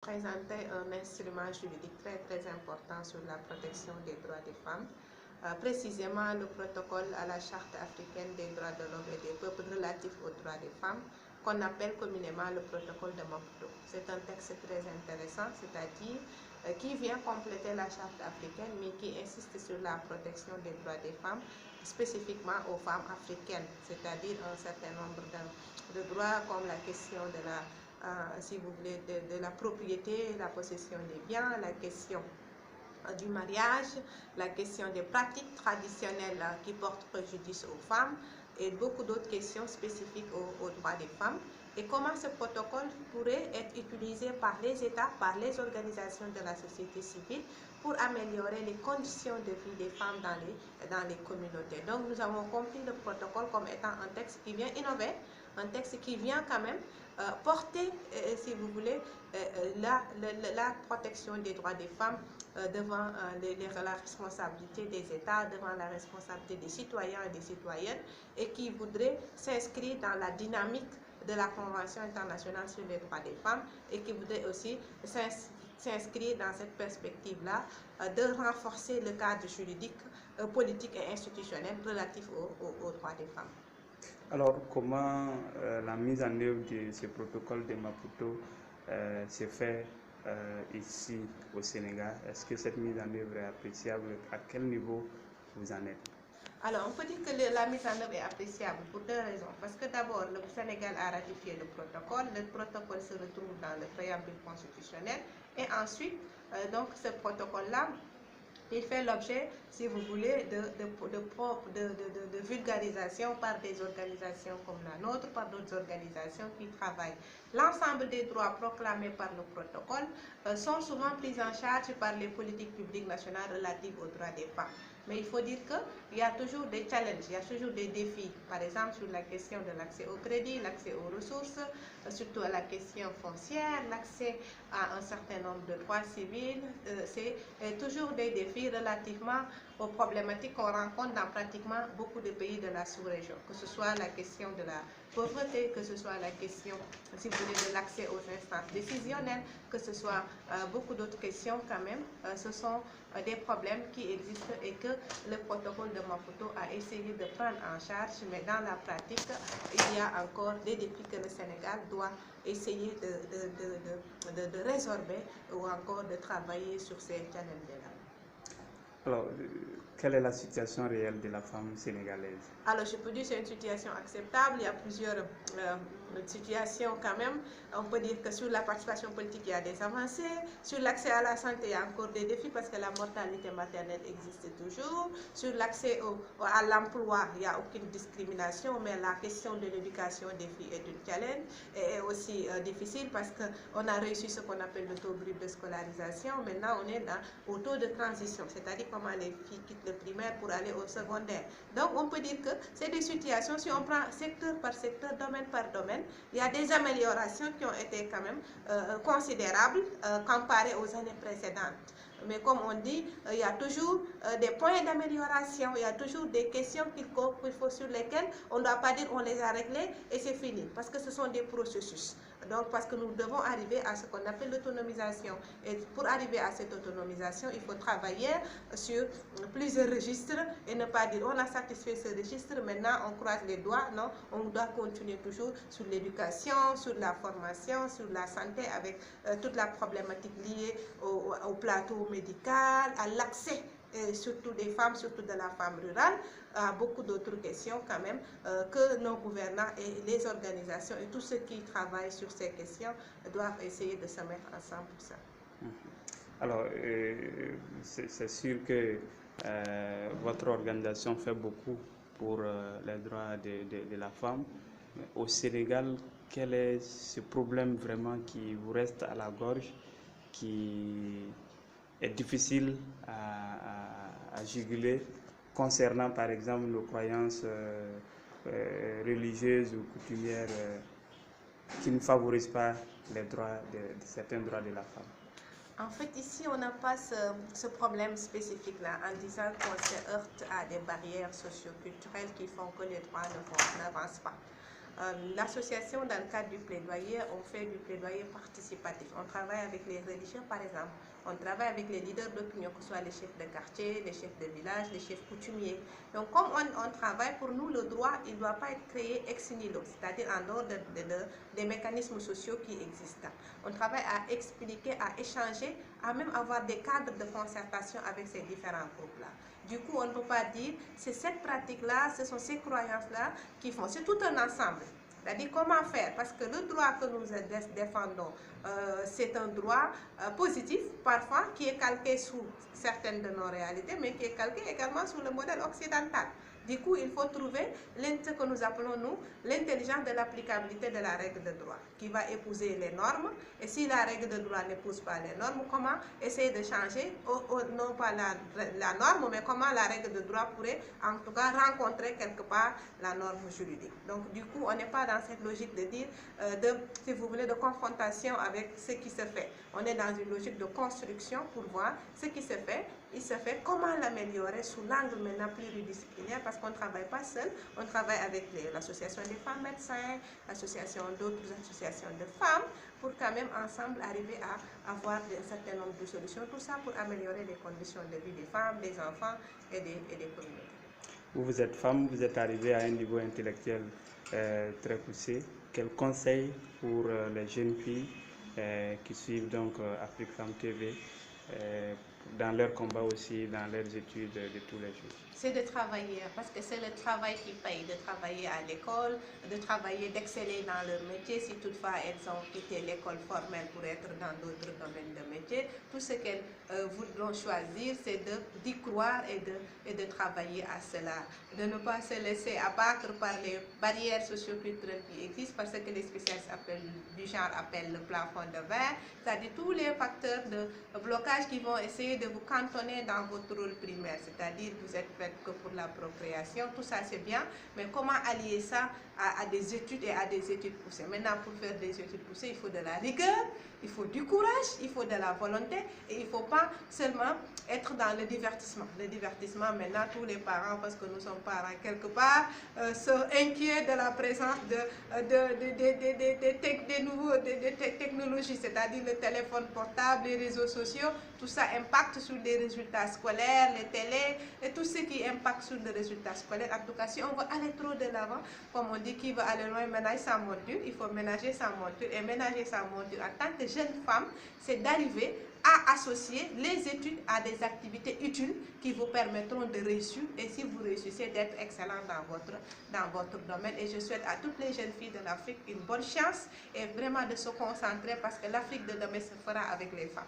présenter un instrument juridique très important sur la protection des droits des femmes, précisément le protocole à la Charte africaine des droits de l'homme et des peuples relatif aux droits des femmes, qu'on appelle communément le protocole de Maputo. C'est un texte très intéressant, c'est-à-dire qui vient compléter la Charte africaine, mais qui insiste sur la protection des droits des femmes, spécifiquement aux femmes africaines, c'est-à-dire un certain nombre de droits comme la question de la, si vous voulez, de la propriété, la possession des biens, la question du mariage, la question des pratiques traditionnelles qui portent préjudice aux femmes et beaucoup d'autres questions spécifiques aux droits des femmes. Et comment ce protocole pourrait être utilisé par les États, par les organisations de la société civile pour améliorer les conditions de vie des femmes dans les communautés. Donc nous avons compris le protocole comme étant un texte qui vient innover, un texte qui vient quand même porter, si vous voulez, la protection des droits des femmes devant la responsabilité des États, devant la responsabilité des citoyens et des citoyennes, et qui voudrait s'inscrire dans la dynamique de la Convention internationale sur les droits des femmes et qui voudrait aussi s'inscrire dans cette perspective-là de renforcer le cadre juridique, politique et institutionnel relatif aux droits des femmes. Alors, comment la mise en œuvre de ce protocole de Maputo se fait ici au Sénégal? Est-ce que cette mise en œuvre est appréciable? À quel niveau vous en êtes? Alors, on peut dire que la mise en œuvre est appréciable pour deux raisons. Parce que d'abord, le Sénégal a ratifié le protocole se retrouve dans le préambule constitutionnel. Et ensuite, donc ce protocole-là, il fait l'objet, si vous voulez, de vulgarisation par des organisations comme la nôtre, par d'autres organisations qui travaillent. L'ensemble des droits proclamés par le protocole sont souvent pris en charge par les politiques publiques nationales relatives aux droits des femmes. Mais il faut dire qu'il y a toujours des challenges, il y a toujours des défis. Par exemple, sur la question de l'accès au crédit, l'accès aux ressources, surtout à la question foncière, l'accès à un certain nombre de droits civils. C'est toujours des défis relativement aux problématiques qu'on rencontre dans pratiquement beaucoup de pays de la sous-région, que ce soit la question de la pauvreté, que ce soit la question, si vous voulez, de l'accès aux instances décisionnelles, que ce soit beaucoup d'autres questions quand même. Ce sont des problèmes qui existent et que le protocole de Maputo a essayé de prendre en charge, mais dans la pratique, il y a encore des défis que le Sénégal doit essayer de résorber ou encore de travailler sur ces challenges-là. Alors, quelle est la situation réelle de la femme sénégalaise? Alors, je peux dire que c'est une situation acceptable. Il y a plusieurs situations quand même. On peut dire que sur la participation politique, il y a des avancées. Sur l'accès à la santé, il y a encore des défis parce que la mortalité maternelle existe toujours. Sur l'accès à l'emploi, il n'y a aucune discrimination, mais la question de l'éducation des filles est une challenge et est aussi difficile parce qu'on a réussi ce qu'on appelle le taux brut de scolarisation. Maintenant, on est au taux de transition, c'est-à-dire comment les filles quittent le primaire pour aller au secondaire. Donc, on peut dire que c'est des situations, si on prend secteur par secteur, domaine par domaine, il y a des améliorations qui ont été quand même considérables comparées aux années précédentes. Mais comme on dit, il y a toujours des points d'amélioration, il y a toujours des questions sur lesquelles on ne doit pas dire on les a réglées et c'est fini, parce que ce sont des processus. Donc, parce que nous devons arriver à ce qu'on appelle l'autonomisation. Et pour arriver à cette autonomisation, il faut travailler sur plusieurs registres et ne pas dire on a satisfait ce registre, maintenant on croise les doigts. Non, on doit continuer toujours sur l'éducation, sur la formation, sur la santé, avec toute la problématique liée au plateau médical, à l'accès surtout des femmes, surtout de la femme rurale, à beaucoup d'autres questions quand même que nos gouvernants et les organisations et tous ceux qui travaillent sur ces questions doivent essayer de se mettre ensemble pour ça. Alors, c'est sûr que votre organisation fait beaucoup pour les droits de la femme. Au Sénégal, quel est ce problème vraiment qui vous reste à la gorge, qui est difficile à juguler concernant par exemple nos croyances religieuses ou coutumières qui ne favorisent pas les droits certains droits de la femme? En fait, ici, on n'a pas ce problème spécifique-là en disant qu'on se heurte à des barrières socio-culturelles qui font que les droits n'avancent pas. L'association, dans le cadre du plaidoyer, on fait du plaidoyer participatif. On travaille avec les religieux, par exemple. On travaille avec les leaders d'opinion, que ce soit les chefs de quartier, les chefs de village, les chefs coutumiers. Donc, comme on travaille, pour nous, le droit, il ne doit pas être créé ex nihilo, c'est-à-dire en dehors des mécanismes sociaux qui existent. On travaille à expliquer, à échanger, à même avoir des cadres de concertation avec ces différents groupes-là. Du coup, on ne peut pas dire, c'est cette pratique-là, ce sont ces croyances-là qui font. C'est tout un ensemble. C'est-à-dire comment faire, parce que le droit que nous défendons, c'est un droit positif, parfois, qui est calqué sous certaines de nos réalités, mais qui est calqué également sous le modèle occidental. Du coup, il faut trouver ce que nous appelons, nous, l'intelligence de l'applicabilité de la règle de droit, qui va épouser les normes. Et si la règle de droit n'épouse pas les normes, comment essayer de changer, non pas la norme, mais comment la règle de droit pourrait, en tout cas, rencontrer quelque part la norme juridique. Donc, du coup, on n'est pas dans cette logique de dire, si vous voulez, de confrontation avec ce qui se fait. On est dans une logique de construction pour voir ce qui se fait. Il se fait comment l'améliorer sous l'angle maintenant pluridisciplinaire, parce qu'on ne travaille pas seul, on travaille avec l'association des femmes médecins, l'association d'autres associations de femmes, pour quand même ensemble arriver à avoir un certain nombre de solutions, tout ça pour améliorer les conditions de vie des femmes, des enfants et des communautés. Vous êtes femme, vous êtes arrivée à un niveau intellectuel très poussé. Quel conseil pour les jeunes filles qui suivent donc Afrique Femme TV dans leur combat aussi, dans leurs études de tous les jours? C'est de travailler, parce que c'est le travail qui paye, de travailler à l'école, de travailler, d'exceller dans leur métier. Si toutefois elles ont quitté l'école formelle pour être dans d'autres domaines de métier, tout ce qu'elles voudront choisir, c'est d'y croire et de travailler à cela. De ne pas se laisser abattre par les barrières socio-culturelles qui existent, parce que les spécialistes du genre appellent le plafond de verre, c'est-à-dire tous les facteurs de blocage qui vont essayer de vous cantonner dans votre rôle primaire, c'est-à-dire vous êtes fait que pour la procréation, tout ça c'est bien, mais comment allier ça à des études et à des études poussées? Maintenant, pour faire des études poussées, il faut de la rigueur, il faut du courage, il faut de la volonté, et il ne faut pas seulement être dans le divertissement. Le divertissement, maintenant, tous les parents, parce que nous sommes parents quelque part, sont inquiets de la présence des technologies, c'est-à-dire le téléphone portable, les réseaux sociaux. Tout ça impacte sur les résultats scolaires, les télés, et tout ce qui impacte sur les résultats scolaires. En tout cas, si on veut aller trop de l'avant, comme on dit, qui veut aller loin ménage sa monture, il faut ménager sa monture. Et ménager sa monture en tant que jeune femme, c'est d'arriver à associer les études à des activités utiles qui vous permettront de réussir, et si vous réussissez, d'être excellent dans votre domaine. Et je souhaite à toutes les jeunes filles de l'Afrique une bonne chance et vraiment de se concentrer, parce que l'Afrique de demain se fera avec les femmes.